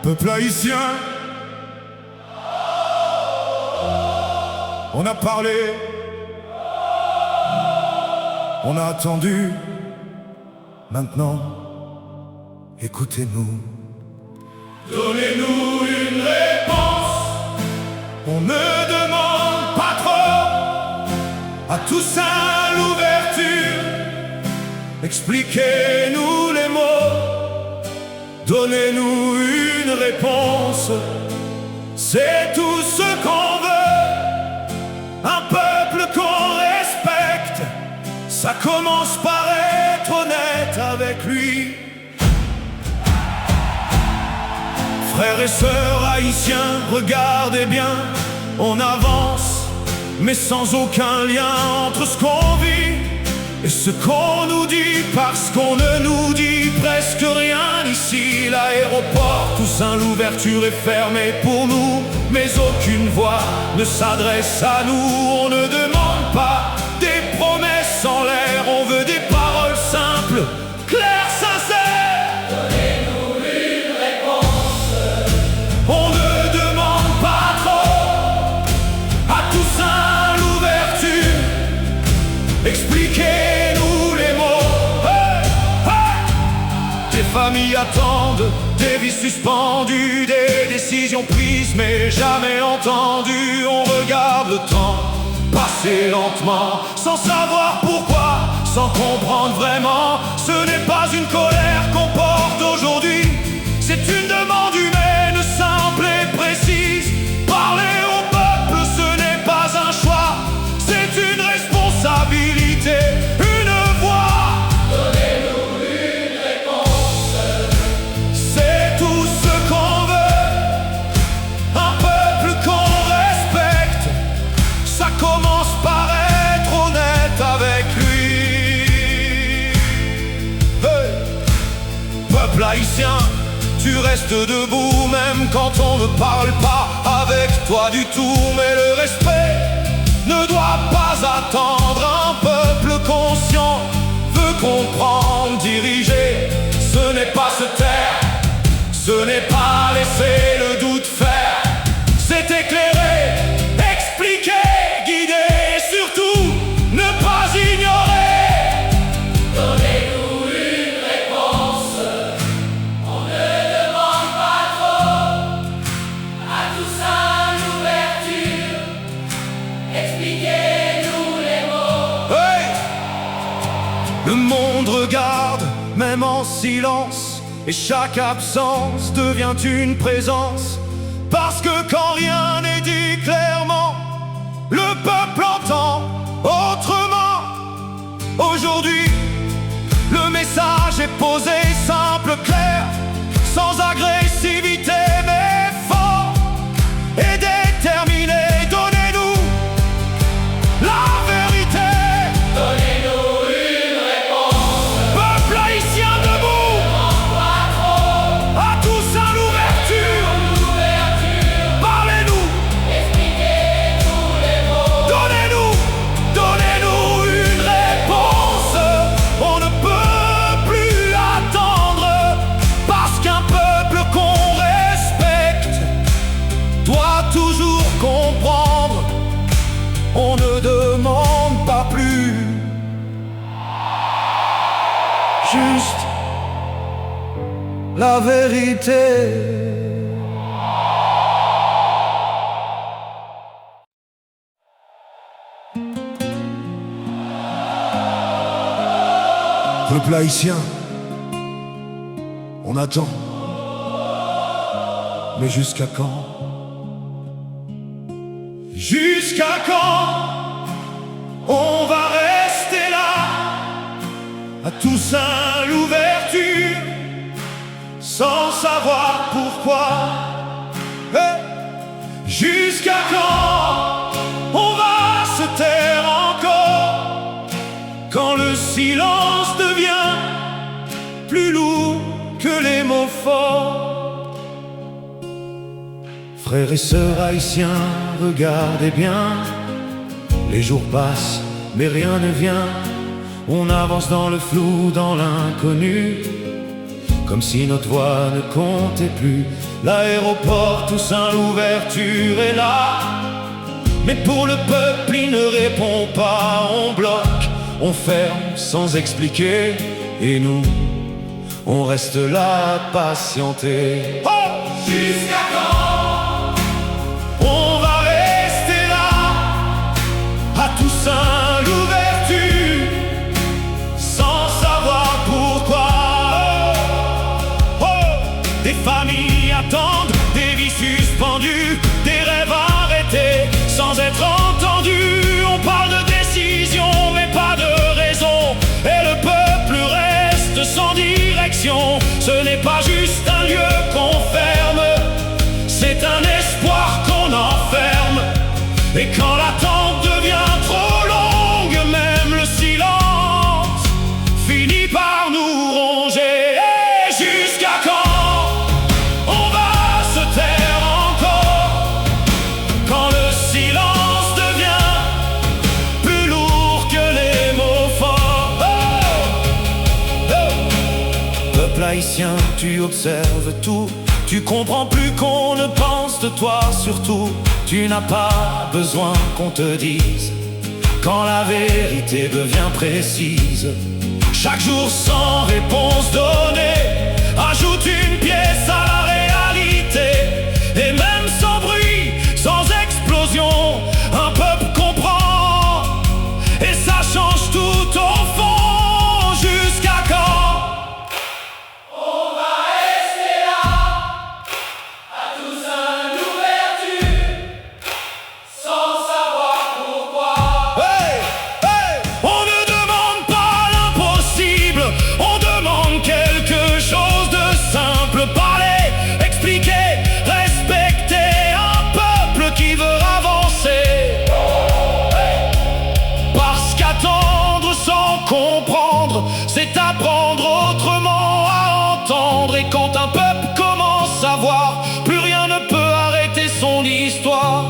Peuple haïtien, on a parlé, on a attendu. Maintenant, écoutez-nous. Donnez-nous une réponse. On ne demande pas trop. À Toussaint l'ouverture, expliquez-nous les mots. Donnez-nous une réponse. C'est tout ce qu'on veut. Un peuple qu'on respecte. Ça commence par être honnête avec lui. Frères et sœurs haïtiens, regardez bien, on avance, mais sans aucun lien entre ce qu'on vit et ce qu'on nous dit, parce qu'on ne nous dit presque rien ici. L'aéroport Toussaint l'ouverture est fermée pour nous, mais aucune voix ne s'adresse à nous. On ne demande pas des promesses en l'air, on veut des paroles simples, claires, sincères. Donnez-nous une réponse. On ne demande pas trop. À Toussaint l'ouverture, expliquez-nous les mots. Hey, hey. Des familles attendent, des vies suspendues, des décisions prises mais jamais entendues. On regarde le temps passer lentement, sans savoir pourquoi, sans comprendre vraiment. Ce n'est pas une colère qu'on porte aujourd'hui, c'est une demande humaine, simple et précise. Parler au peuple, ce n'est pas un choix, c'est une responsabilité, une voix. Donnez-nous une réponse. C'est tout ce qu'on veut, un peuple qu'on respecte. Ça commence par être honnête avec lui. Hey. Peuple haïtien, tu restes debout même quand on ne parle pas avec toi du tout. Mais le respect ne doit pas attendre. Un peuple conscient veut comprendre, diriger. Ce n'est pas se taire, ce n'est pas laisser le doute faire. C'est éclairer, expliquer, guider et surtout ne pas ignorer. Donnez-nous une réponse. On ne demande pas trop. À Toussaint l'ouverture, expliquez-nous les mots. Hey! Le monde regarde, même en silence, et chaque absence devient une présence. Parce que quand rien n'est dit clairement, le peuple entend autrement. Aujourd'hui, le message est posé simple, clair, sans agressivité mais fort et déterminé. Donnez-nous la vérité. Donnez-nous une réponse. Peuple haïtien debout, Pas trop. à Toussaint l'ouverture, parlez-nous, Expliquez-nous les mots. donnez-nous une réponse. On ne peut plus attendre, parce qu'un peuple qu'on respecte doit toujours comprendre. On ne demande pas plus, juste la vérité. Peuple haïtien, on attend. Mais jusqu'à quand? Jusqu'à quand on va rester là? À Toussaint l'ouverture, sans savoir pourquoi. Hey! Jusqu'à quand on va se taire encore, quand le silence devient plus lourd que les mots forts? Frères et sœurs haïtiens, regardez bien, les jours passent, mais rien ne vient. On avance dans le flou, dans l'inconnu. comme si notre voix ne comptait plus. L'aéroport Toussaint Louverture est là, mais pour le peuple il ne répond pas. On bloque, on ferme sans expliquer, et nous, on reste là à patienter. Oh! Jusqu'à quand On va rester là, à Toussaint Louverture, sans savoir pourquoi. Oh, oh. Des familles attendent, des vies suspendues, des rêves arrêtés sans être entendus. On parle de décision mais pas de raison, et le peuple reste sans direction. Ce n'est pas juste un lieu qu'on ferme, c'est un espoir qu'on enferme. Et quand l'attente devient trop longue, même le silence finit par nous ronger. Et jusqu'à quand on va se taire encore, quand le silence devient plus lourd que les mots forts? Oh, oh. Peuple haïtien, tu observes tout, tu comprends plus qu'on ne pense de toi. Surtout, tu n'as pas besoin qu'on te dise quand la vérité devient précise. Chaque jour sans réponse donnée ajoute une pièce à la réalité. Et même sans bruit, sans explosion, un peuple comprend, et ça change tout au fond. Jusqu'à quand on va rester là, à Toussaint Louverture, sans savoir pourquoi. Hey, hey. On ne demande pas l'impossible, on demande quelque chose de simple. Parler, expliquer, respecter un peuple qui veut avancer. Parce qu'attendre sans comprendre, c'est apprendre autrement à entendre. Et quand un peuple commence à voir, plus rien ne peut arrêter son histoire.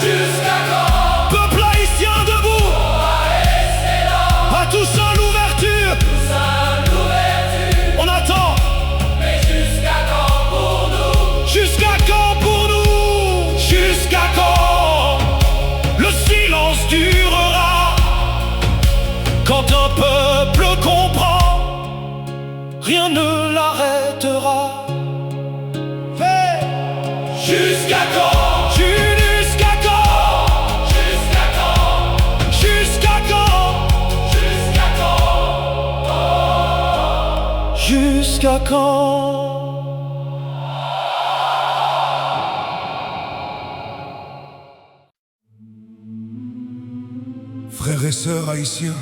Jusqu'à quand Peuple haïtien debout, on va rester là, à Toussaint Louverture, Toussaint Louverture. on attend. Mais jusqu'à quand pour nous? Jusqu'à quand pour nous? Jusqu'à quand le silence durera? Quand un peuple comprend, rien ne l'arrêtera. Hey! Jusqu'à quand? Jusqu'à quand? Jusqu'à quand? Jusqu'à quand? Jusqu'à quand? Jusqu'à quand? Frères et sœurs haïtiens,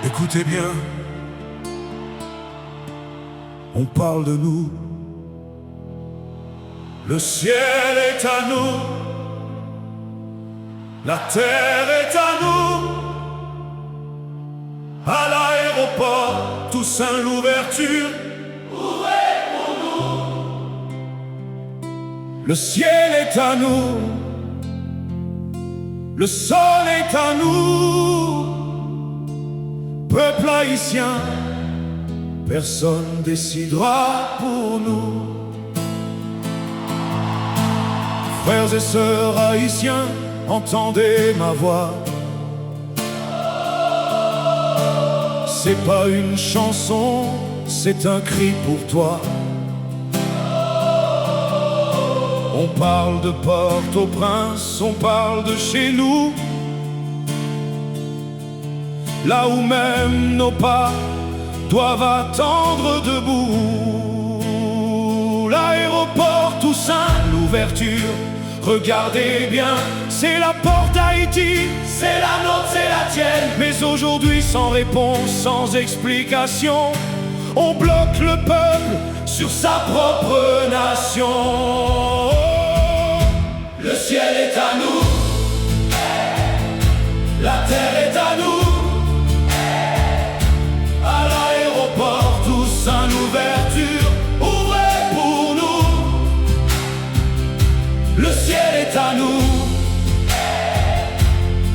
écoutez bien, on parle de nous. Le ciel est à nous, la terre est à nous. À l'aéroport Toussaint Louverture, ouvrez pour nous. Le ciel est à nous, le sol est à nous. Peuple haïtien, personne décidera pour nous. Frères et sœurs haïtiens, entendez ma voix. C'est pas une chanson, c'est un cri pour toi. On parle de Port-au-Prince, on parle de chez nous, là où même nos pas doivent attendre debout. L'aéroport Toussaint Louverture, regardez bien, c'est la porte d'Haïti, c'est la nôtre, c'est la tienne. Mais aujourd'hui sans réponse, sans explication, on bloque le peuple sur sa propre nation. Le ciel est à nous, la terre est à nous. À l'aéroport Toussaint Louverture, ouvrez pour nous. Le ciel est à nous,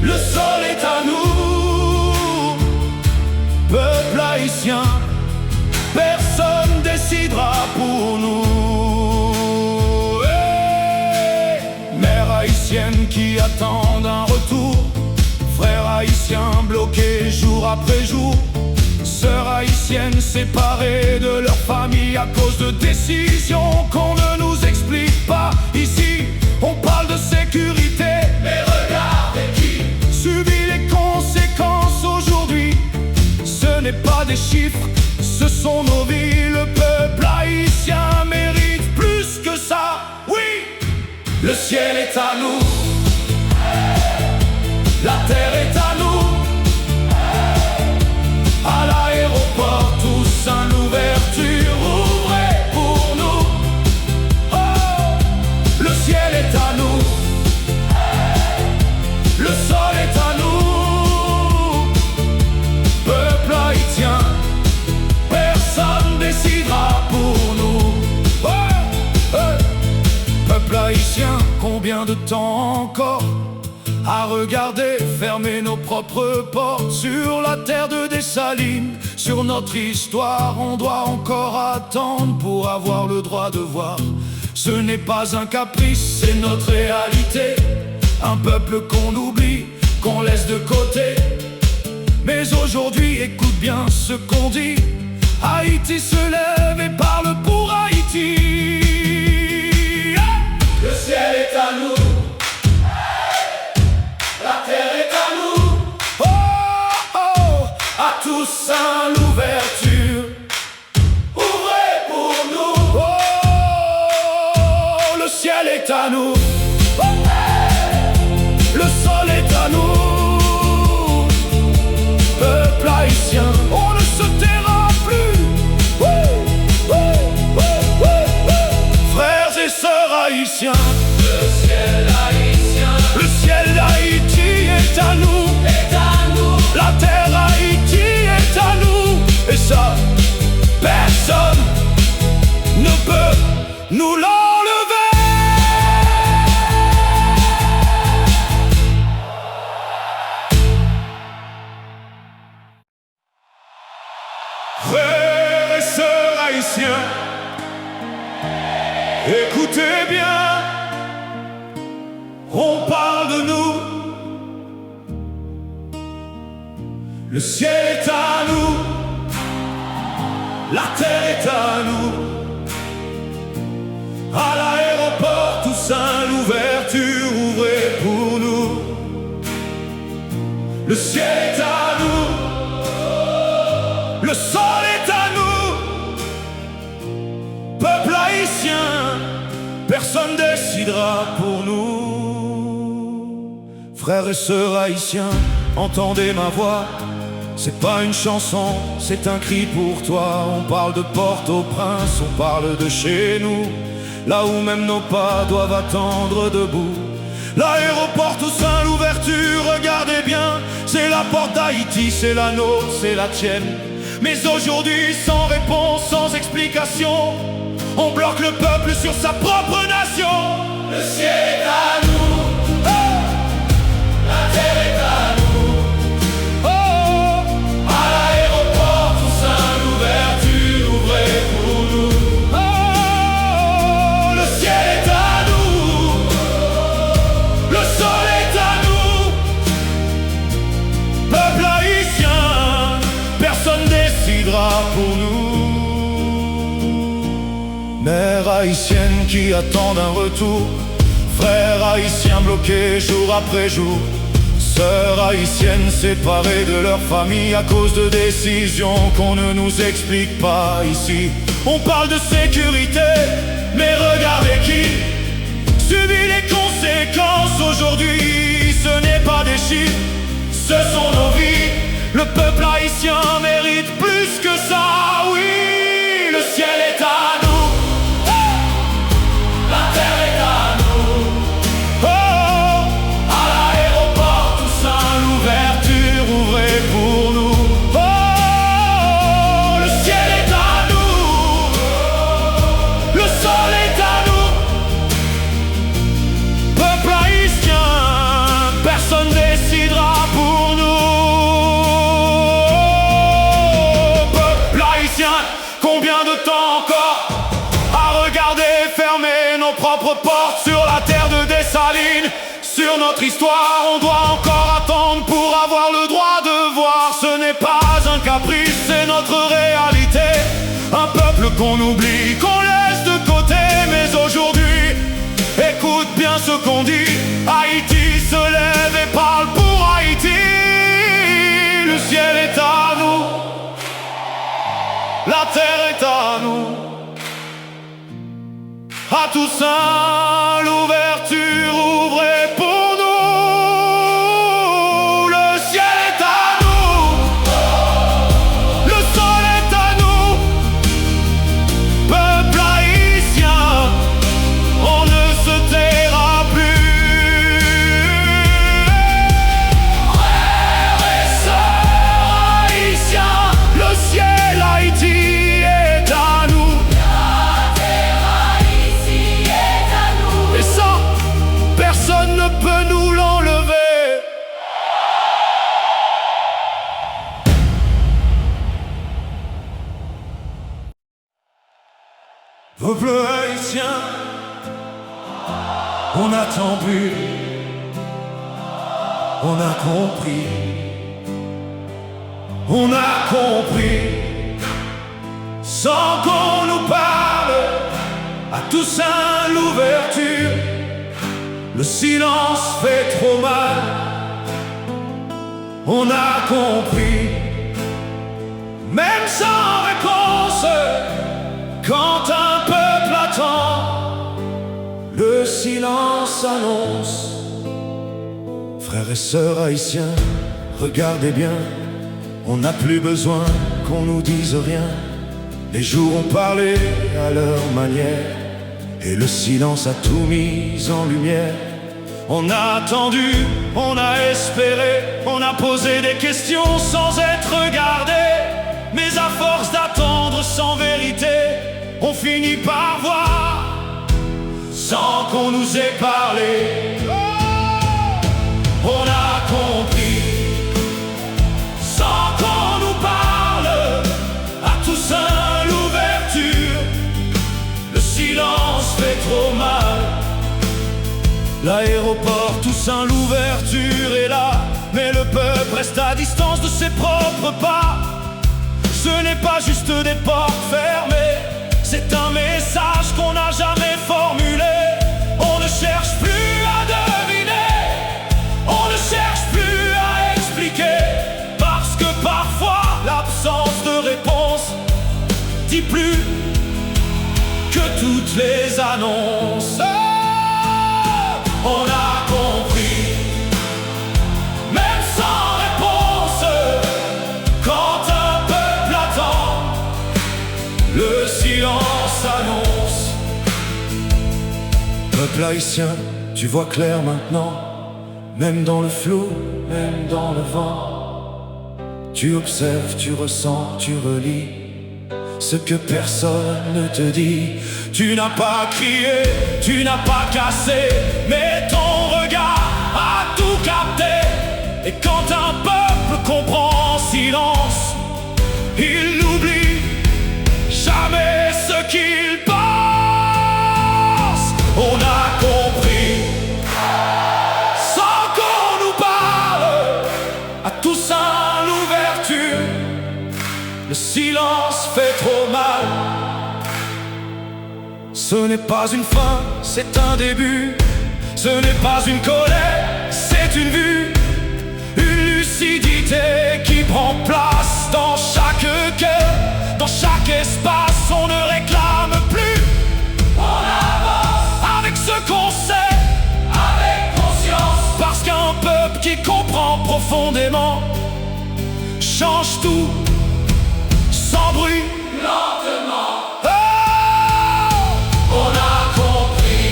le sol est à nous. haïtien, personne décidera pour nous. Hey, mère haïtienne qui attendent un retour, frères haïtiens bloqués jour après jour, sœurs haïtiennes séparées de leur famille à cause de décisions qu'on ne nous explique pas. Ici, on parle de sécurité, Mais regardez qui subit les conséquences aujourd'hui. Ce n'est pas des chiffres, ce sont nos vies. Le peuple haïtien mérite plus que ça. Oui, le ciel est à nous, la terre est à nous. À l'aéroport, Toussaint Louverture, ouvrez pour nous. Oh, le ciel est à nous, le sol est à nous. Peuple haïtien, personne décidera pour nous. Peuple haïtien, combien de temps encore à regarder fermer nos propres portes sur la terre de Dessalines? Sur notre histoire, on doit encore attendre pour avoir le droit de voir. Ce n'est pas un caprice, c'est notre réalité. Un peuple qu'on oublie, qu'on laisse de côté. Mais aujourd'hui, écoute bien ce qu'on dit. Haïti se lève et parle pour Haïti. Le ciel est à nous, la terre est à nous. Oh, oh, à Toussaint Louverture, Ouvrez pour nous. oh, le ciel est à nous, le sol est à nous. Peuple haïtien, on ne se taira plus. Frères et sœurs haïtiens, Le ciel haïtien le ciel d'Haïti est à nous. est à nous. La terre Haïti est à nous. Et ça, personne ne peut nous l'enlever. Frères et sœurs haïtiens, écoutez bien, on parle de nous. Le ciel est à nous, la terre est à nous. À l'aéroport, Toussaint Louverture, ouvrez pour nous. Le ciel est à nous, le sol est à nous. Peuple haïtien, personne décidera pour nous. Frères et sœurs haïtiens, entendez ma voix. C'est pas une chanson, c'est un cri pour toi. On parle de Port-au-Prince, on parle de chez nous, là où même nos pas doivent attendre debout. L'aéroport Toussaint Louverture, regardez bien, c'est la porte d'Haïti, c'est la nôtre, c'est la tienne. Mais aujourd'hui, sans réponse, sans explication, on bloque le peuple sur sa propre nation. Le ciel est à nous, la terre est à nous. À l'aéroport, Toussaint Louverture, ouvrez pour nous. Oh, le ciel est à nous, le sol est à nous. Peuple haïtien, personne décidera pour nous. Mère haïtienne qui attendent un retour, frères haïtiens bloqués jour après jour, sœurs haïtiennes séparées de leur famille à cause de décisions qu'on ne nous explique pas ici. On parle de sécurité, mais regardez qui subit les conséquences aujourd'hui. Ce n'est pas des chiffres, ce sont nos vies. Le peuple haïtien mérite plus que ça, oui. Le ciel est à nous, La terre est à nous. oh, À l'aéroport, Toussaint Louverture, ouvrez pour nous. Oh, le ciel est à nous, le sol est à nous. Peuple haïtien, personne décidera pour nous. Combien de temps encore à regarder fermer nos propres portes sur la terre de Dessalines? Sur notre histoire, on doit encore attendre pour avoir le droit de voir. Ce n'est pas un caprice, c'est notre réalité. Un peuple qu'on oublie, qu'on laisse de côté. Mais aujourd'hui, écoute bien ce qu'on dit. Haïti se lève et parle pour Haïti. Le ciel est à nous, la terre est à nous. À Toussaint, l'ouverture ouvrez pour nous. Le ciel est à nous, le sol est à nous. Peuple haïtien, on ne se taira plus. Frères et sœurs haïtiens, le ciel Haïti est à nous. Et ça, personne ne peut nous l'enlever. Peuple haïtien, on n'attend plus, on a compris, On a compris, sans qu'on nous parle. À Toussaint, l'ouverture, le silence fait trop mal. On a compris, même sans réponse, quand un peuple attend, le silence annonce. Frères et sœurs haïtiens, regardez bien, on n'a plus besoin qu'on nous dise rien. Les jours ont parlé à leur manière, et le silence a tout mis en lumière. On a attendu, on a espéré, on a posé des questions sans être regardé. Mais à force d'attendre sans vérité, on finit par voir, sans qu'on nous ait parlé. On a compris, sans qu'on nous parle. À Toussaint, l'ouverture, le silence fait trop mal. L'aéroport, Toussaint, l'ouverture est là, mais le peuple reste à distance de ses propres pas. Ce n'est pas juste des portes fermées, c'est un message qu'on n'a jamais formulé. On ne cherche plus à deviner, on ne cherche plus à expliquer, parce que parfois l'absence de réponse dit plus que toutes les annonces. On a compris, même sans réponse, quand un peuple attend, le silence annonce. Peuple haïtien, tu vois clair maintenant, même dans le flou, même dans le vent. Tu observes, tu ressens, tu relis ce que personne ne te dit. Tu n'as pas crié, tu n'as pas cassé, mais ton regard a tout capté. Et quand un peuple comprend en silence, il n'oublie jamais ce qu'il pense. On a compris, sans qu'on nous parle. À Toussaint, l'ouverture, le silence fait trop mal. Ce n'est pas une fin, c'est un début. Ce n'est pas une colère, c'est une vue. Une lucidité qui prend place dans chaque cœur, dans chaque espace. On ne réclame plus, on avance avec ce qu'on sait, avec conscience. Parce qu'un peuple qui comprend profondément change tout, sans bruit, lentement. Oh, on a compris,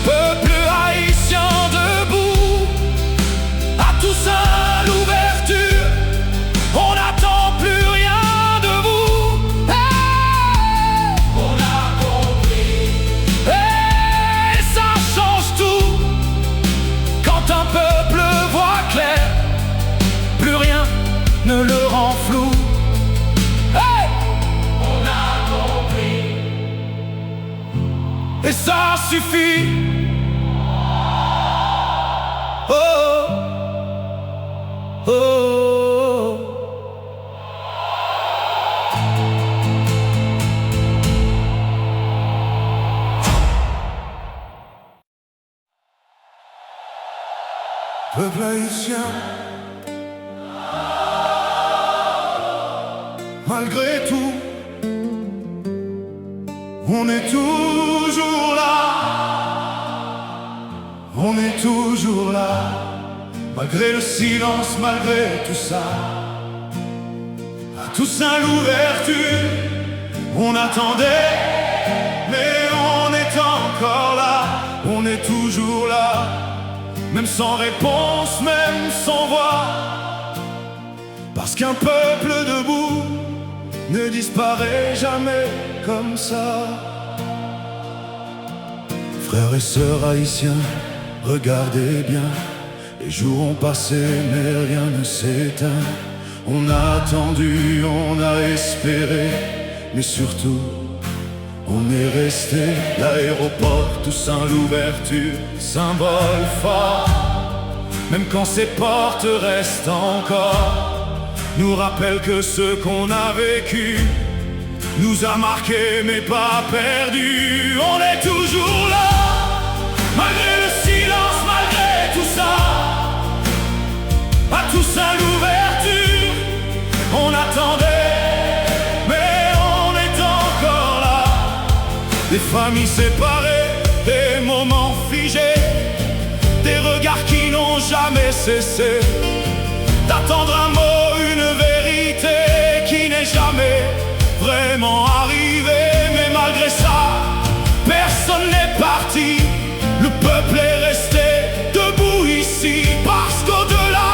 peuple haïtien debout. À Toussaint, l'ouverture, on n'attend plus rien de vous. Hey, on a compris, et ça change tout. Quand un peuple voit clair, plus rien ne le rend flou. Hey, on a et ça suffit. Oh, oh, oh. Peuple haïtien, malgré tout, on est toujours là. On est toujours là, malgré le silence, malgré tout ça. À Toussaint l'ouverture, on attendait, mais on est encore là. On est toujours là, même sans réponse, même sans voix. Parce qu'un peuple debout ne disparaît jamais comme ça. Frères et sœurs haïtiens, regardez bien, les jours ont passé mais rien ne s'éteint. On a attendu, on a espéré, mais surtout on est resté. L'aéroport, Toussaint l'ouverture, symbole fort. Même quand ces portes restent encore, nous rappellent que ce qu'on a vécu nous a marqué mais pas perdu. On est toujours là, malgré le silence, malgré tout ça. À Toussaint l'ouverture, on attendait, mais on est encore là. Des familles séparées, des moments figés, des regards qui n'ont jamais cessé d'attendre un mot, une vérité qui n'est jamais vraiment arrivée. Mais malgré ça, personne n'est parti. Le peuple est resté debout ici, parce qu'au-delà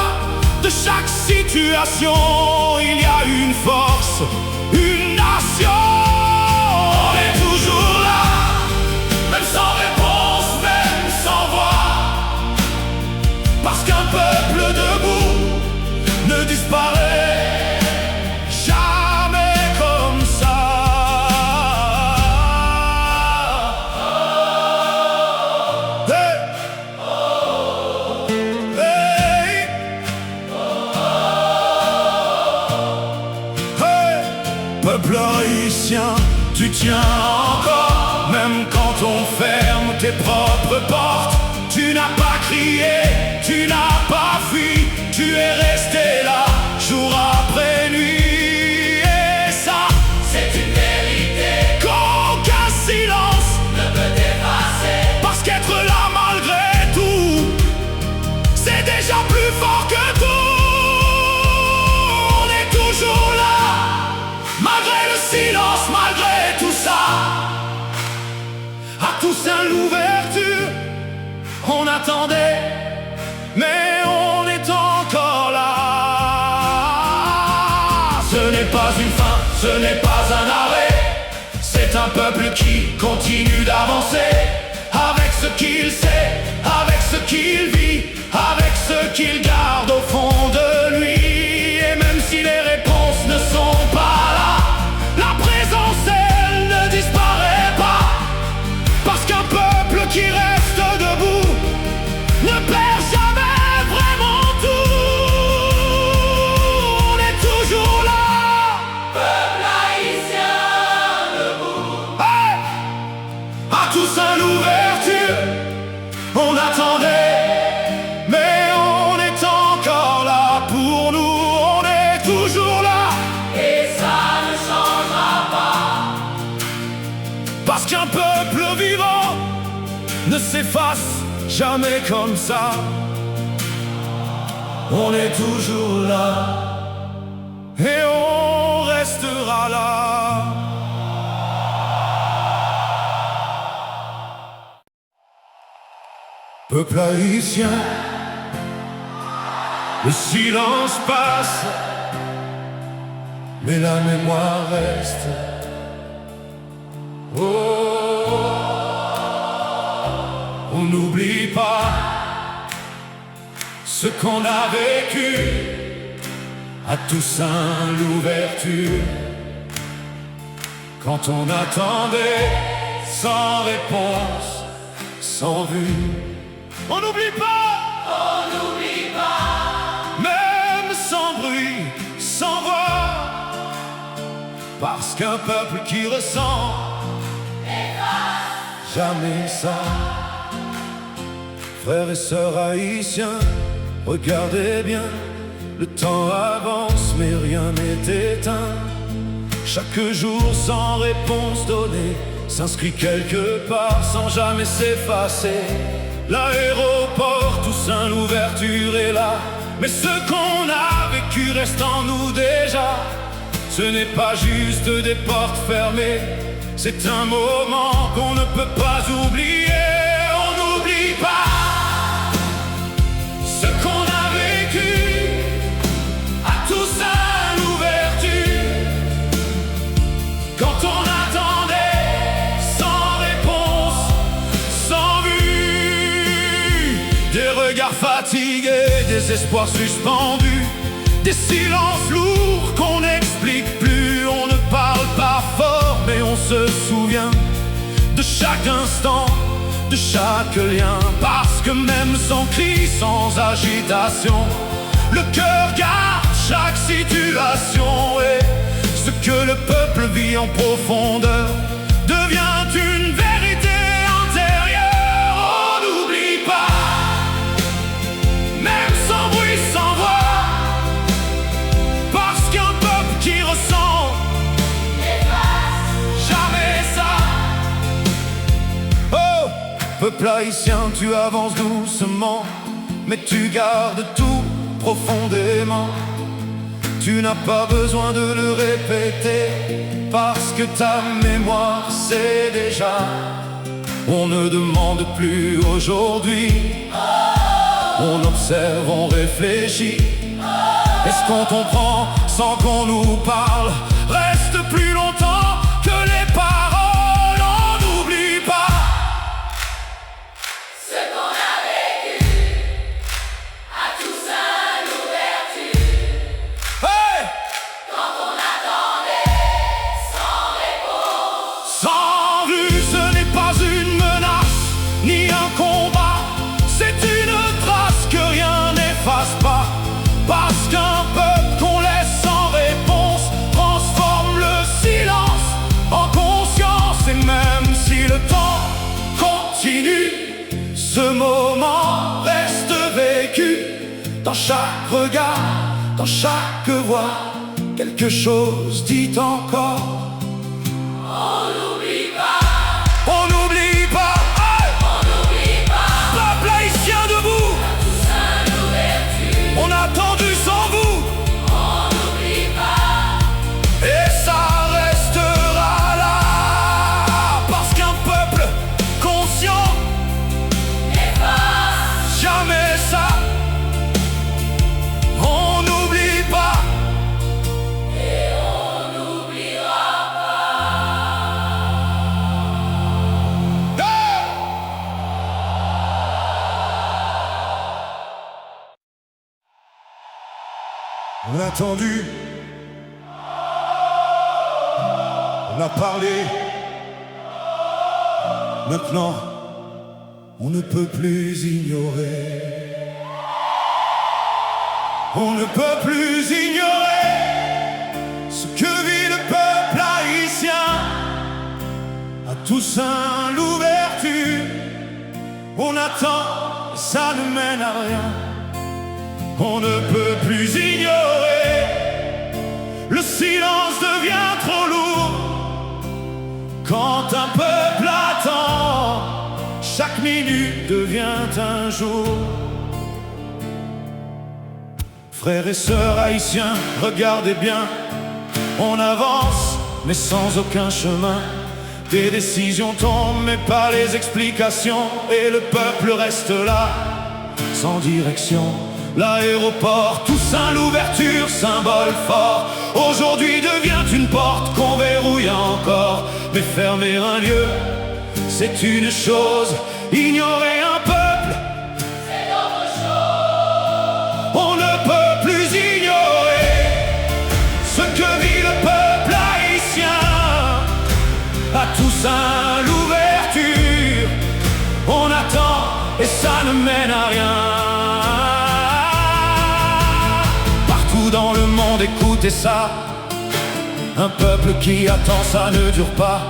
de chaque situation, il y a une force, une nation. On est toujours là, même sans réponse, même sans voix. Parce qu'un peuple debout ne disparaît jamais comme ça. Peuple haïtien, tu tiens encore, même quand on ferme tes propres portes. Tu n'as pas crié, tu n'as pas fui, tu es resté là, jour après nuit. Et ça, C'est une vérité, qu'aucun silence ne peut effacer. parce qu'être là malgré tout, c'est déjà plus fort que tout. On est toujours là, malgré le silence, malgré tout ça. À Toussaint l'ouverture, on attendait, mais on est encore là. Ce n'est pas une fin, ce n'est pas un arrêt. C'est un peuple qui continue d'avancer, avec ce qu'il sait, avec ce qu'il vit, avec ce qu'il garde au fond de lui. Et même si les réponses ne sont pas là, la présence, elle ne disparaît pas. Parce qu'un peuple qui reste debout ne perd jamais vraiment tout. On est toujours là. Peuple haïtien debout. Hey! À Toussaint l'ouverture, on attendait, mais on est encore là pour nous. On est toujours là, Et ça ne changera pas. parce qu'un peuple vivant ne s'efface jamais comme ça. On est toujours là, et on restera là. Peuple haïtien, le silence passe, mais la mémoire reste. Oh, on n'oublie pas ce qu'on a vécu à Toussaint l'ouverture. Quand on attendait, sans réponse, sans vue. On n'oublie pas, même sans bruit, sans voix, parce qu'un peuple qui ressent jamais ça. Frères et sœurs haïtiens, regardez bien, le temps avance mais rien n'est éteint. Chaque jour sans réponse donnée s'inscrit quelque part sans jamais s'effacer. L'aéroport Toussaint l'ouverture est là, mais ce qu'on a vécu reste en nous déjà. Ce n'est pas juste des portes fermées, c'est un moment qu'on ne peut pas oublier. On n'oublie pas ce qu'on a vécu à Toussaint l'ouverture, quand on attendait sans réponse, sans vue. Des regards fatigués, des espoirs suspendus, des silences lourds qu'on n'explique plus. On ne parle pas fort mais on se souvient de chaque instant, de chaque lien, parce que même sans cri, sans agitation, le cœur garde chaque situation. Et ce que le peuple vit en profondeur devient une vérité intérieure. On n'oublie pas, même sans bruit, sans voix, parce qu'un peuple qui ressent jamais ça. Oh, peuple haïtien, tu avances doucement, mais tu gardes tout profondément. Tu n'as pas besoin de le répéter, parce que ta mémoire sait déjà. On ne demande plus aujourd'hui, on observe, on réfléchit. Est-ce qu'on comprend sans qu'on nous parle? Reste plus longtemps que les paroles. On n'oublie pas Ce qu'on a vécu à Toussaint l'ouverture, hey, quand on attendait sans réponse. sans vue. Ce n'est pas une menace ni un combat, c'est une trace que rien n'efface pas, parce qu'un peuple qu'on laisse sans réponse transforme le silence en conscience. Et même si le temps continue, ce moment reste vécu dans chaque regard, dans chaque voix. Quelque chose dit encore. On n'oublie pas, On n'oublie pas, hey, on n'oublie pas. peuple haïtien debout, Toussaint l'ouverture, on a attendu sans vous, on n'oublie pas. et ça restera là, parce qu'un peuple conscient jamais ça. On n'oublie pas, Et on n'oubliera hey. On a attendu, on a parlé. Maintenant, on ne peut plus ignorer. On ne peut plus ignorer ce que vit le peuple haïtien à Toussaint l'ouverture. On attend, ça ne mène à rien. On ne peut plus ignorer. Le silence devient trop lourd quand un peuple attend. Chaque minute devient un jour. Frères et sœurs haïtiens, regardez bien, on avance, mais sans aucun chemin. Des décisions tombent, mais pas les explications. Et le peuple reste là, sans direction. L'aéroport Toussaint l'ouverture, symbole fort, aujourd'hui devient une porte qu'on verrouille encore. Mais fermer un lieu, c'est une chose, ignorer un peuple, c'est autre chose. on ne peut plus ignorer ce que vit le peuple haïtien à Toussaint l'ouverture. écoutez ça. Un peuple qui attend, ça ne dure pas.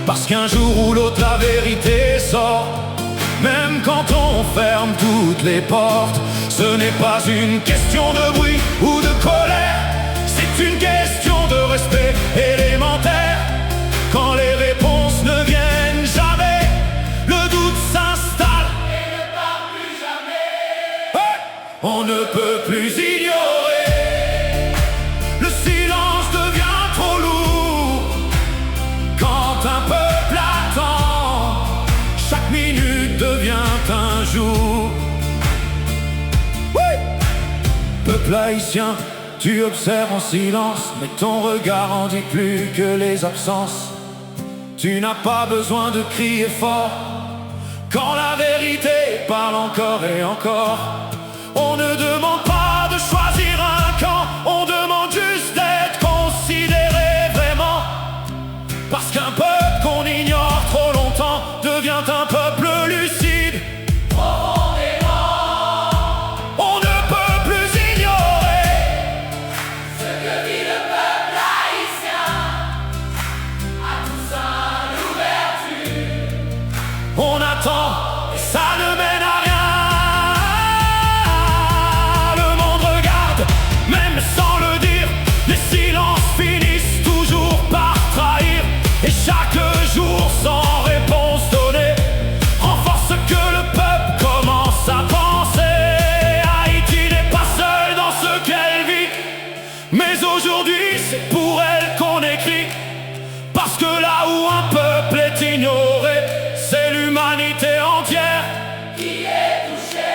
Parce qu'un jour ou l'autre la vérité sort. Même quand on ferme toutes les portes, ce n'est pas une question de bruit ou de colère. C'est une question de respect élémentaire. Quand les réponses ne viennent jamais, le doute s'installe et ne part plus jamais. Hey! On ne peut plus ignorer. Le silence devient trop lourd. Quand un peuple attend, chaque minute devient un jour. Oui! Peuple haïtien, tu observes en silence, mais ton regard en dit plus que les absences. Tu n'as pas besoin de crier fort quand la vérité parle encore et encore. On ne demande pas de choisir un camp, on demande juste d'être considéré vraiment. Parce qu'un peuple qu'on ignore trop longtemps devient un peuple lucide. On ne peut plus ignorer Ce que vit le peuple haïtien, à tous une ouverture. On attend, et ça ne mène à rien. Le monde regarde, même sans le dire. Les silences finissent toujours par trahir. Et chaque jour sans réponse donnée renforce que le peuple commence à penser. Haïti n'est pas seule dans ce qu'elle vit, mais aujourd'hui c'est pour elle qu'on écrit. Parce que là où un peuple est ignoré, c'est l'humanité entière Qui est touché,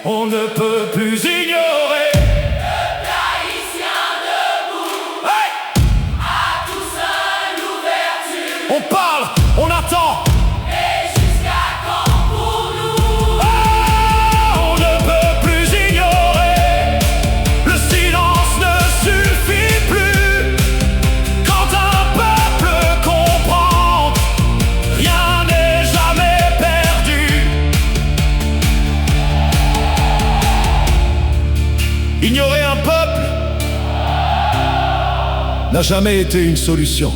on ne peut plus ignorer. peuple haïtien debout, Hey! à tous une ouverture. On parle, on attend. Et jusqu'à quand pour nous? Ah, on ne peut plus ignorer. Le silence ne suffit plus. Quand un peuple comprend, rien n'est jamais perdu. Ignorer un peuple n'a jamais été une solution.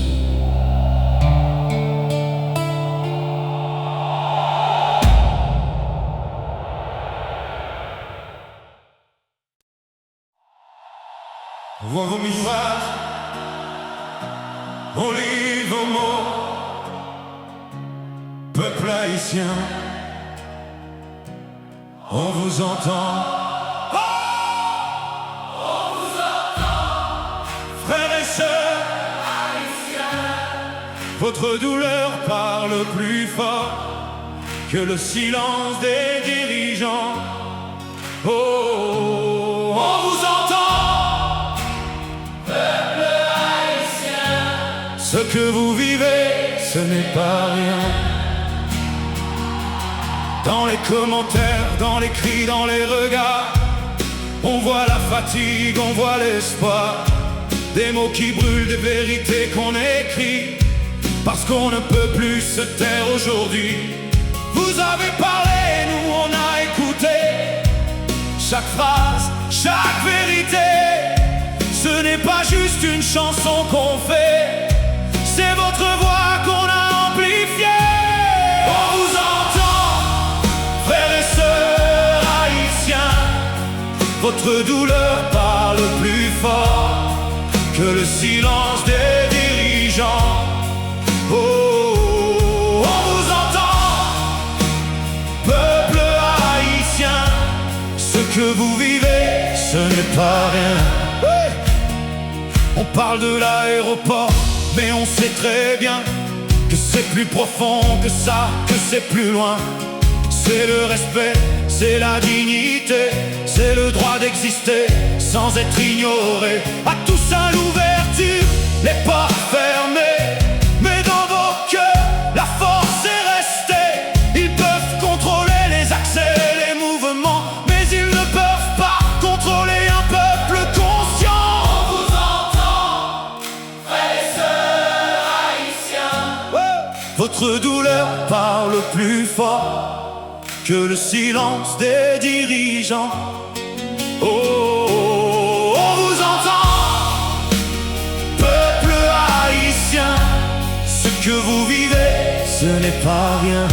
On voit vos miroirs, on lit vos mots. Peuple haïtien, on vous entend. On vous entend. Frères et sœurs haïtiens, votre douleur parle plus fort que le silence des dirigeants. Oh, on vous entend. Ce que vous vivez, ce n'est pas rien. Dans les commentaires, dans les cris, dans les regards, on voit la fatigue, on voit l'espoir. Des mots qui brûlent, des vérités qu'on écrit. Parce qu'on ne peut plus se taire aujourd'hui. Vous avez parlé, nous on a écouté. Chaque phrase, chaque vérité. Ce n'est pas juste une chanson qu'on fait. C'est votre voix qu'on a amplifiée. On vous entend, frères et sœurs haïtiens. Votre douleur parle plus fort que le silence des dirigeants. Oh, on vous entend, peuple haïtien. Ce que vous vivez, ce n'est pas rien. Oui. On parle de l'aéroport, mais on sait très bien que c'est plus profond que ça, que c'est plus loin. C'est le respect, c'est la dignité, c'est le droit d'exister sans être ignoré. À tous à l'ouverture, les portes fermées, mais dans vos cœurs, la force est restée. Ils peuvent contrôler les accès, les mouvements, mais ils ne peuvent pas contrôler un peuple conscient. On vous entend, frères et sœurs haïtiens. Ouais. Votre douleur parle plus fort que le silence des dirigeants. Oh, on vous n'est pas rien.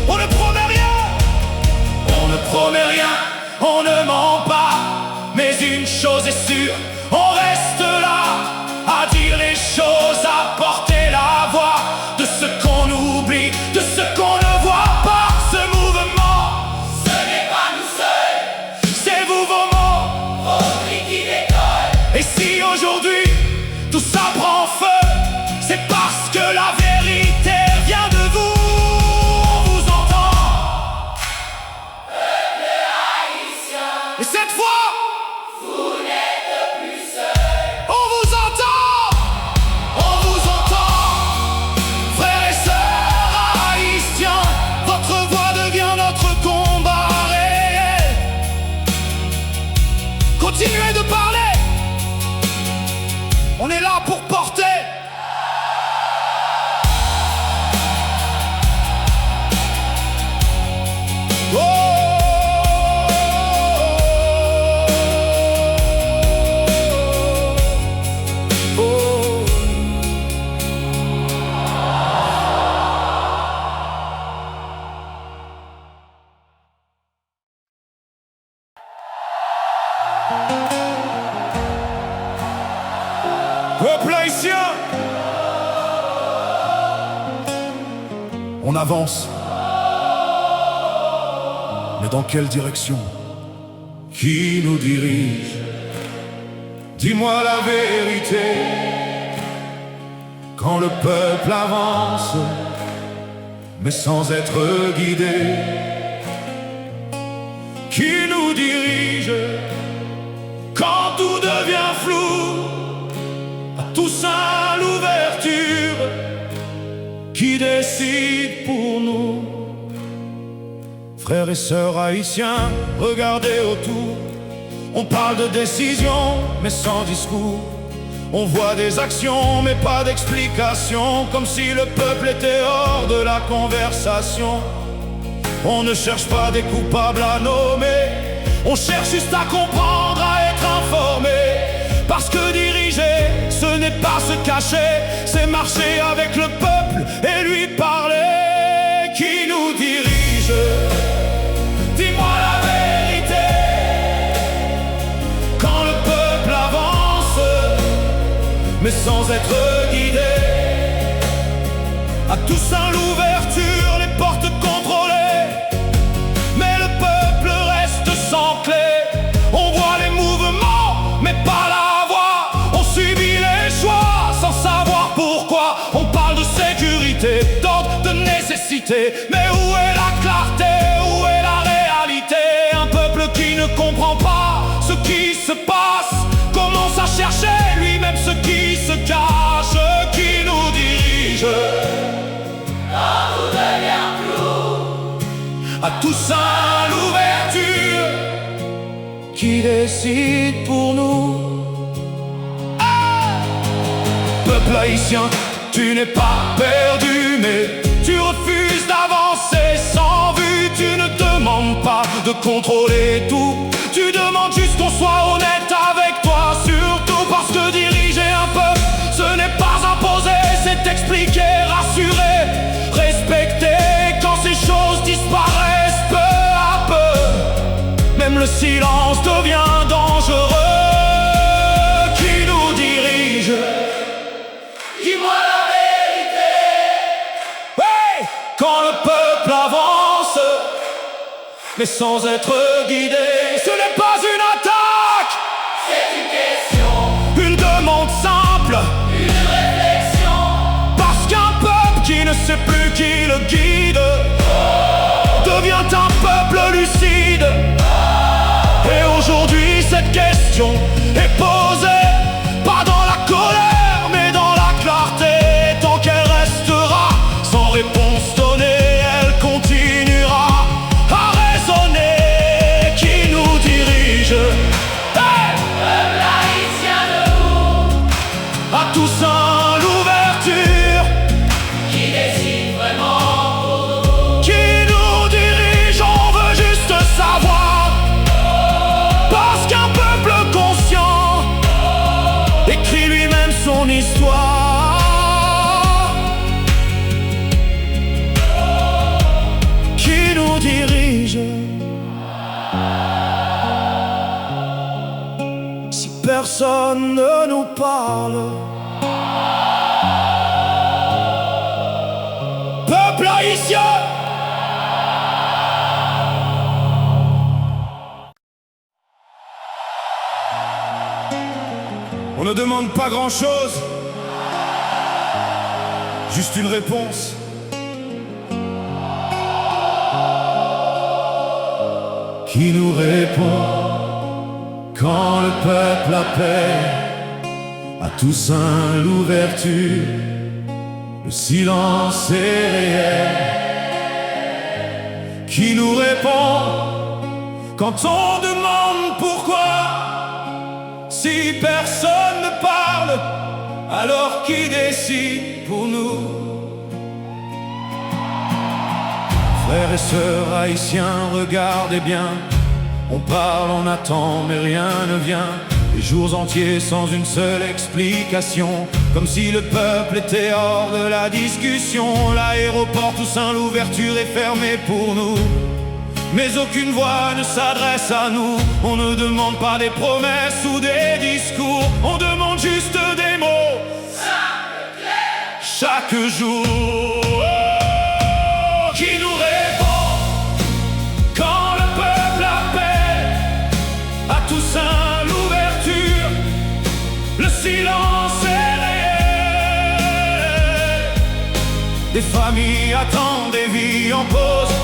On ne promet rien, on ne promet rien, on ne ment pas. Mais une chose est sûre, on reste là à dire les choses, à porter la voix de ce qu'on oublie, de ce qu'on ne voit pas. Ce mouvement, Ce n'est pas nous seuls, c'est vous vos mots. vos cris qui décollent. Et si aujourd'hui tout ça prend feu, c'est parce que la vérité vient de vous. On vous entend. Peuple haïtien, Et cette fois, vous n'êtes plus seuls. on vous entend. On vous entend. Frères et sœurs haïtiens, votre voix devient notre combat réel. Continuez de parler. On est là pour porter. Peuple haïtien, On avance. Mais dans quelle direction? Qui nous dirige? Dis-moi la vérité. Quand le peuple avance, mais sans être guidé, qui nous dirige? quand tout devient flou, à Toussaint l'ouverture, qui décide pour nous? Frères et sœurs haïtiens, regardez autour. On parle de décision, mais sans discours. On voit des actions, mais pas d'explication, comme si le peuple était hors de la conversation. On ne cherche pas des coupables à nommer, on cherche juste à comprendre, à être informé. Parce que diriger, ce n'est pas se cacher, c'est marcher avec le peuple et lui parler. Qui nous dirige? Dis-moi la vérité. Quand le peuple avance, mais sans être guidé, à Toussaint l'ouverture, les portes contrôlées, mais le peuple reste sans clé. On voit les mouvements, mais pas la voix. On subit les choix sans savoir pourquoi. On parle de sécurité, d'ordre, de nécessité, mais où est la clarté? Où est la réalité? Un peuple qui ne comprend pas ce qui se passe commence à chercher lui-même ce qui se cache. Qui nous dirige? Quand tout devient flou, À Toussaint l'ouverture, qui décide pour nous? Peuple haïtien, tu n'es pas perdu, mais tu refuses d'avancer sans vue. Tu ne demandes pas de contrôler tout, tu demandes juste qu'on soit honnête avec toi. Surtout parce que diriger un peuple, ce n'est pas imposer, c'est expliquer, rassurer, respecter. Quand ces choses disparaissent peu à peu, même le silence devient dangereux. Qui nous dirige? Dis-moi la vérité. Hey! Quand le peuple avance, mais sans être guidé, ce n'est pas une attaque, c'est une question, une demande simple. une réflexion. Parce qu'un peuple qui ne sait plus qui le guide devient un peuple lucide. Et aujourd'hui cette question est posée, pas dans la colère mais dans la clarté. Tant qu'elle restera sans réponse donnée, elle continuera à raisonner. Qui nous dirige? Hey! Peuple haïtien debout, À Toussaint l'ouverture, qui décide vraiment pour nous. qui nous dirige? On veut juste savoir. Parce qu'un peuple conscient écrit lui-même son histoire. personne ne nous parle. Peuple haïtien, on ne demande pas grand-chose, juste une réponse. Qui nous répond quand le peuple appelle à Toussaint l'ouverture? Le silence est réel. Qui nous répond quand on demande pourquoi? Si personne ne parle, alors qui décide pour nous? Frères et sœurs haïtiens, regardez bien. On parle, on attend, mais rien ne vient. Des jours entiers sans une seule explication, comme si le peuple était hors de la discussion. L'aéroport Toussaint l'ouverture est fermée pour nous, mais aucune voix ne s'adresse à nous. On ne demande pas des promesses ou des discours, on demande juste des mots simples, clairs, chaque jour. Qui nous répond quand le peuple appelle à Toussaint l'ouverture? Le silence est réel. Des familles attendent, des vies en pause,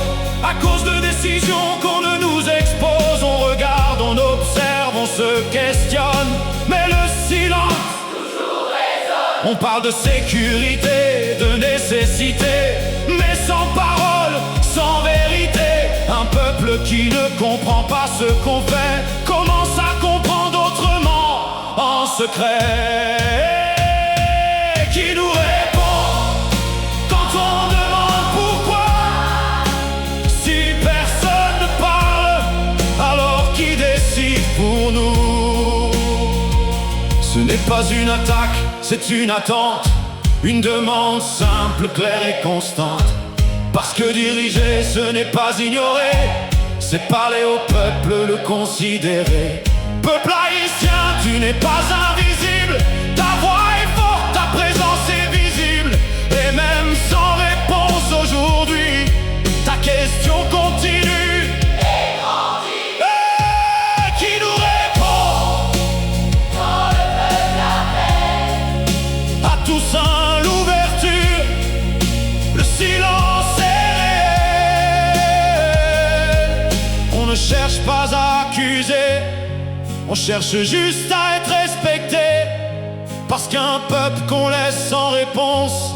à cause de décisions qu'on ne nous expose. On regarde, on observe, on se questionne, mais le silence toujours résonne. On parle de sécurité, de nécessité, mais sans parole, sans vérité. Un peuple qui ne comprend pas ce qu'on fait commence à comprendre autrement, en secret. Qui nous répond quand on demande pourquoi? Si personne ne parle, alors qui décide pour nous? Ce n'est pas une attaque, c'est une attente, une demande simple, claire et constante. Parce que diriger, ce n'est pas ignorer, c'est parler au peuple, le considérer. Peuple haïtien, tu n'es pas invisible, ta voix est forte, ta présence est visible. Et même sans réponse aujourd'hui, ta question continue et grandit. Qui nous répond Quand le peuple appelle à Toussaint l'ouverture? Le silence est réel. On ne cherche pas à accuser, on cherche juste à être respecté. Parce qu'un peuple qu'on laisse sans réponse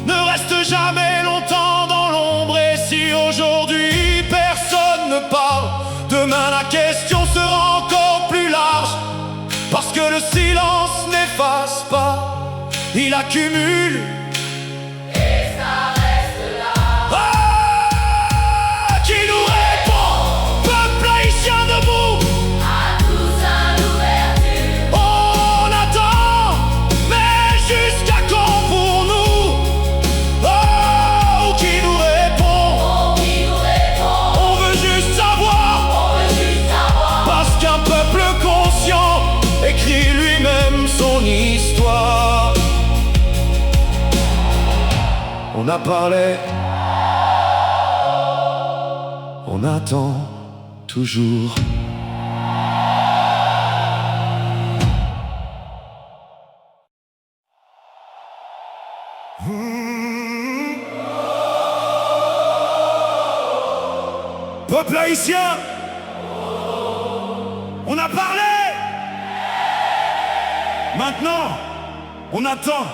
ne reste jamais longtemps dans l'ombre. Et si aujourd'hui personne ne parle, demain la question sera encore plus large. Parce que le silence n'efface pas, il accumule. et ça reste là. Qui nous répond? Peuple haïtien debout, À Toussaint l'ouverture, on attend, mais jusqu'à quand pour nous? Oh, qui nous répond? qui nous répond, On veut juste savoir, on veut juste savoir. parce qu'un peuple conscient écrit lui-même son histoire. On a parlé, on attend toujours. Peuple haïtien, on a parlé. Maintenant, on attend.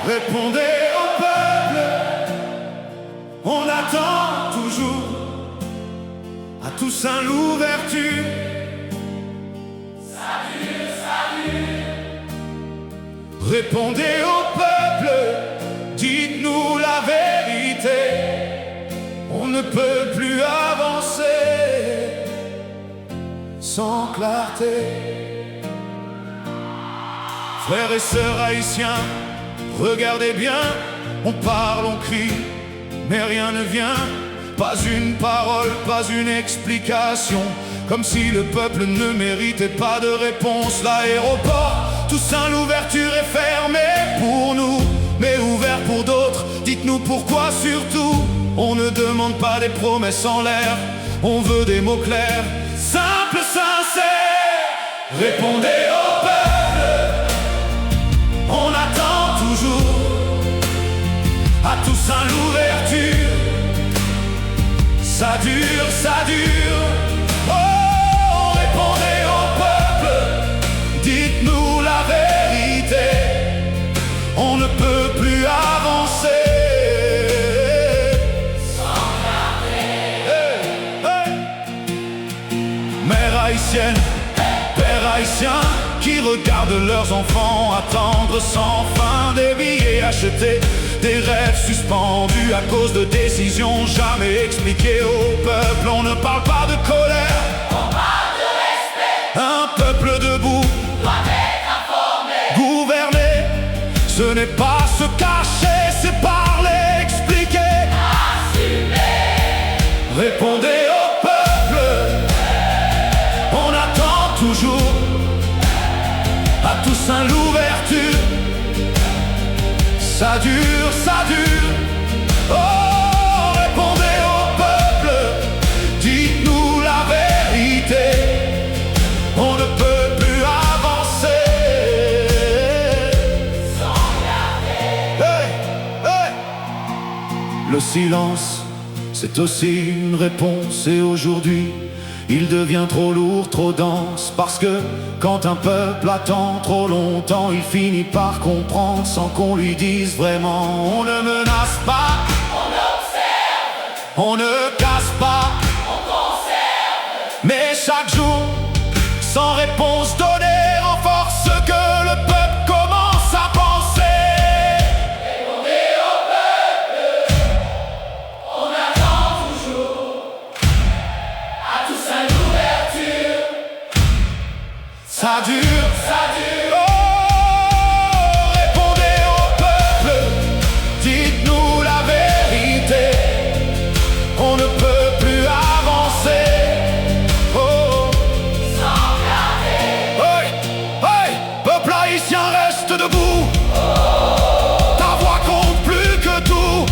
Répondez au peuple, on attend toujours. À Toussaint l'ouverture. Répondez au peuple, dites-nous la vérité. On ne peut plus avancer sans clarté. Frères et sœurs haïtiens, regardez bien, on parle, on crie, mais rien ne vient. Pas une parole, pas une explication. comme si le peuple ne méritait pas de réponse. L'aéroport, Toussaint, l'ouverture est fermée pour nous, mais ouvert pour d'autres. Dites-nous pourquoi surtout. On ne demande pas des promesses en l'air, on veut des mots clairs, simples, sincères. Répondez au peuple, on attend toujours. À Toussaint l'ouverture, ça dure, ça dure. Oh, répondez au peuple, dites-nous la vérité. On ne peut plus avancer sans garder. Hey, hey. Mère haïtienne, père haïtien, qui regardent leurs enfants attendre sans fin des billets achetés, des rêves suspendus à cause de décisions jamais expliquées au peuple. On ne parle pas de colère, On parle de respect. un peuple debout Doit être informé. gouverner, ce n'est pas se cacher, c'est parler, expliquer, Assumer. répondez au peuple, on attend toujours. À Toussaint l'ouverture, ça dure, ça dure. Oh, répondez au peuple, dites-nous la vérité. On ne peut plus avancer Sans garder. hey, hey. Le silence, c'est aussi une réponse. Et aujourd'hui, il devient trop lourd, trop dense. Parce que quand un peuple attend trop longtemps, il finit par comprendre sans qu'on lui dise vraiment. On ne menace pas, On observe. on ne casse pas, On conserve. mais chaque jour, sans réponse donnée, renforce ce que le peuple commence à penser. Répondez au peuple. On attend toujours. À Toussaint l'ouverture. Ça dure, Ça dure. oh, répondez au peuple, dites-nous la vérité. On ne peut plus avancer. Oh, Sans garder. hey, hey, peuple haïtien, reste debout. Ta voix compte plus que tout.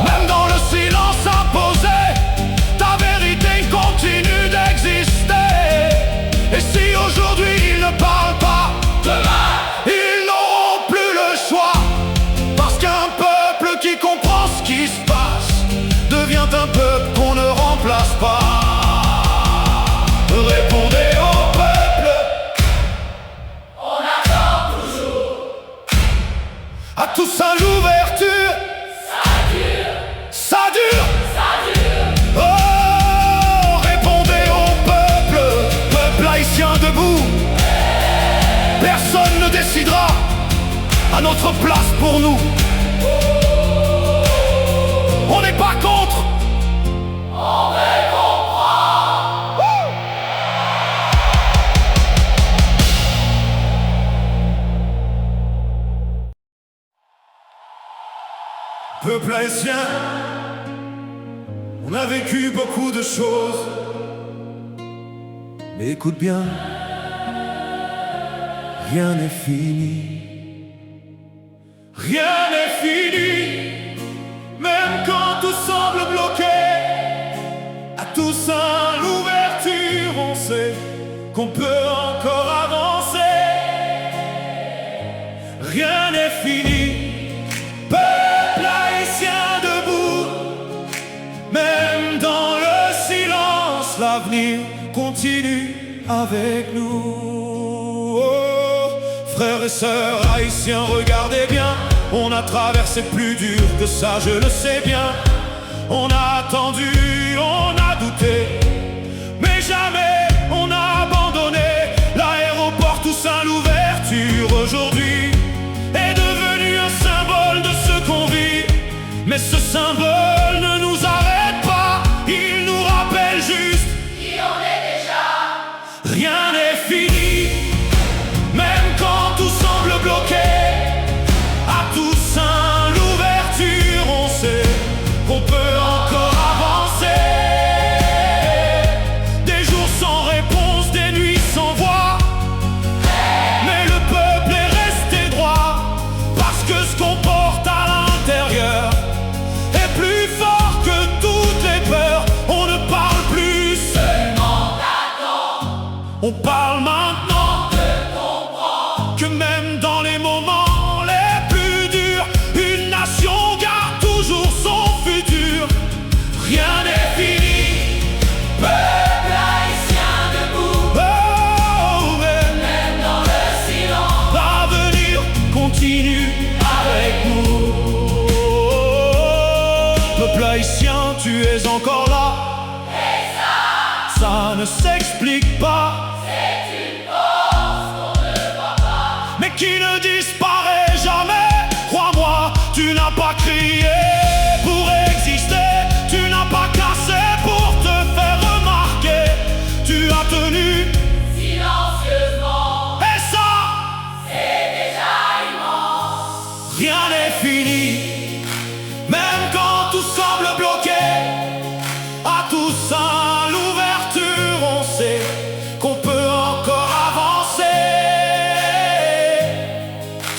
Même dans le silence imposé, ta vérité continue d'exister. Et si aujourd'hui ils ne parlent pas, Demain. ils n'auront plus le choix. Parce qu'un peuple qui comprend ce qui se passe devient un peuple qu'on ne remplace pas. Répondez au peuple, On attend toujours. à Toussaint l'ouverture, Ça dure. ça dure. Ça dure. Oh, répondez au peuple, peuple haïtien debout. Personne ne décidera à notre place pour nous. On n'est pas contre. On veut comprendre. Peuple haïtien, on a vécu beaucoup de choses. Mais écoute bien, rien n'est fini. Rien n'est fini, même quand tout semble bloqué. À Toussaint l'ouverture, on sait qu'on peut encore avancer. Rien n'est fini, peuple haïtien debout. Même dans le silence, l'avenir continue avec nous. Oh, frères et sœurs haïtiens, regardez bien, on a traversé plus dur que ça, je le sais bien. On a attendu, on a douté, mais jamais on a abandonné. L'aéroport Toussaint l'ouverture aujourd'hui est devenu un symbole de ce qu'on vit. Mais ce symbole ne nous arrête pas, il nous rappelle juste Qui on est déjà. rien n'est fini, même quand tout semble bloqué. À Toussaint l'ouverture, on sait qu'on peut encore avancer. Des jours parle maintenant que même dans les moments les plus durs, une nation garde toujours son futur. Rien n'est fini. Peuple haïtien debout, Oh, même dans le silence. l'avenir continue avec nous. Peuple haïtien, tu es encore là. Ça ne s'explique pas. C'est une force qu'on ne voit pas. Mais qui ne disparaît jamais. Crois-moi, tu n'as pas crié pour exister. Tu n'as pas cassé pour te faire remarquer. Tu as tenu, Silencieusement, et ça, c'est déjà immense. rien n'est fini. Même quand tout semble bloqué, à Toussaint l'ouverture, on sait qu'on peut encore avancer.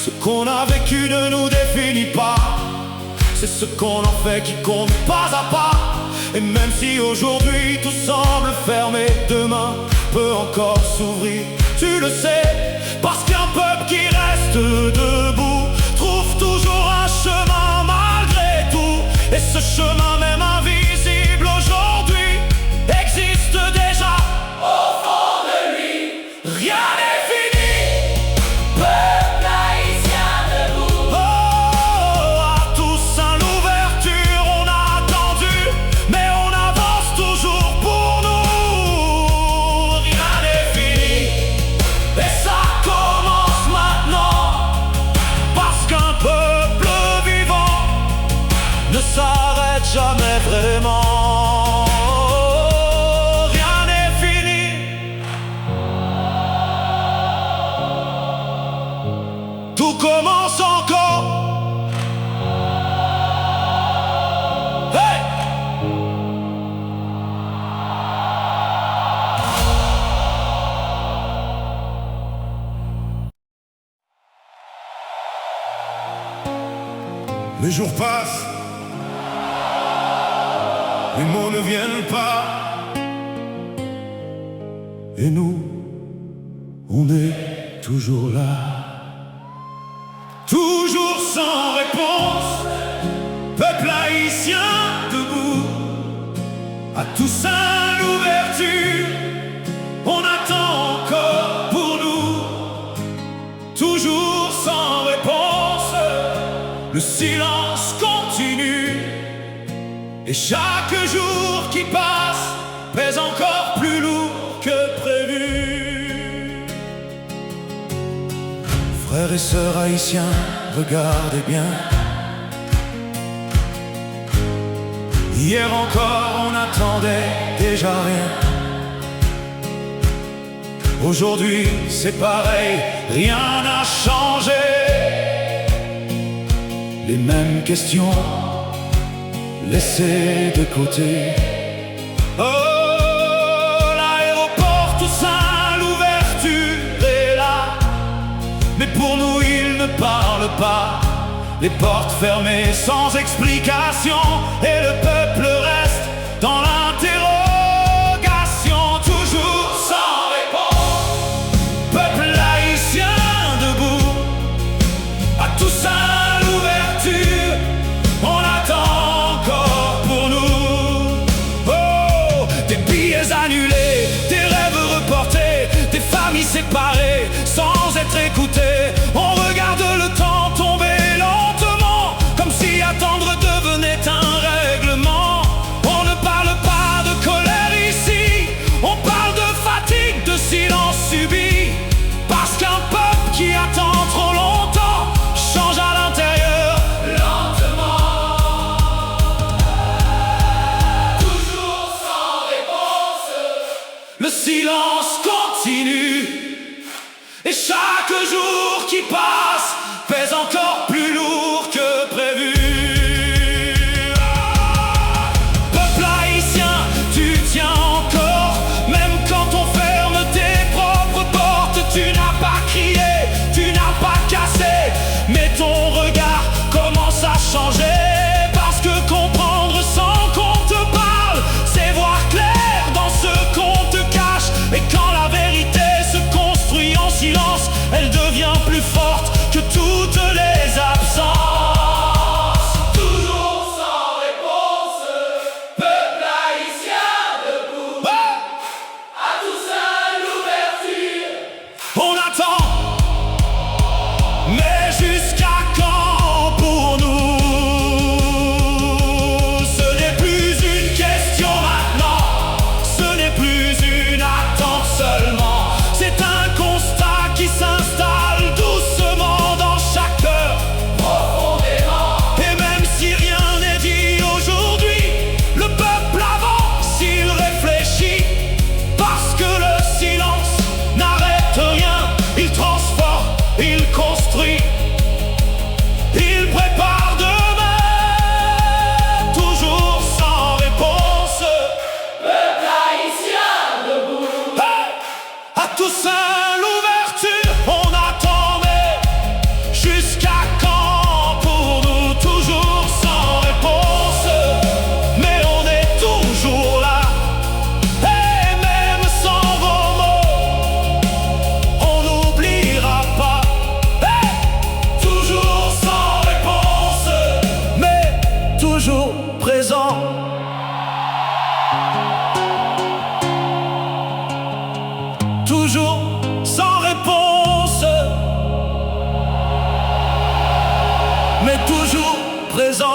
Ce qu'on a vécu ne nous définit pas. C'est ce qu'on en fait qui compte pas à pas. Et même si aujourd'hui tout semble fermé, demain peut encore s'ouvrir. Tu le sais, parce qu'un peuple qui reste debout trouve toujours un chemin malgré tout. Et ce chemin même invisible aujourd'hui existe déjà. Au fond de lui, Rien n'est fini. peuple haïtien debout. Oh, à Toussaint l'ouverture, on a attendu, mais on avance toujours pour nous. Rien n'est fini, et ça commence maintenant. Parce qu'un peuple vivant ne s'arrête jamais vraiment. Rien n'est fini. Tout commence encore. Hey! Les jours passent, les mots ne viennent pas. Et nous, on est toujours là. Toujours sans réponse, peuple haïtien debout. À Toussaint l'ouverture, on attend encore pour nous. Toujours sans réponse, le silence continue. Et chaque jour qui passe pèse encore plus lourd que prévu. Frères et sœurs haïtiens, regardez bien. Hier encore on attendait déjà rien. Aujourd'hui c'est pareil, rien n'a changé. Les mêmes questions laissées de côté. Oh, l'aéroport Toussaint l'ouverture est là. Mais pour nous il ne parle pas. Les portes fermées sans explication. Et le peuple reste dans l'interrogation. Toujours sans réponse. Peuple haïtien debout. À Toussaint l'ouverture, on attend encore pour nous. Oh, des billets annulés, des rêves reportés, des familles séparées sans être écoutées. On regarde le temps tomber lentement, comme si attendre devenait un règlement. On ne parle pas elle devient plus forte que toutes les absences. Toujours sans réponse, peuple haïtien debout. Ouais. À Toussaint l'ouverture, On attend, mais jusqu'à quand pour nous? Ce n'est plus une question maintenant, ce n'est plus une attente seulement. C'est un constat qui s'installe doucement dans chaque cœur. profondément. Et même si rien n'est dit aujourd'hui, le peuple avance, il réfléchit. Parce que le silence n'arrête rien, il transforme, il construit, il prépare demain, toujours sans réponse. Peuple haïtien debout. Hey! À Toussaint l'ouverture, on attend, mais jusqu'à quand pour nous? Toujours sans réponse, mais on est toujours là. Et même sans vos mots, on n'oubliera pas. Hey! Toujours sans réponse, mais toujours présent. Toujours sans réponse, mais toujours présent.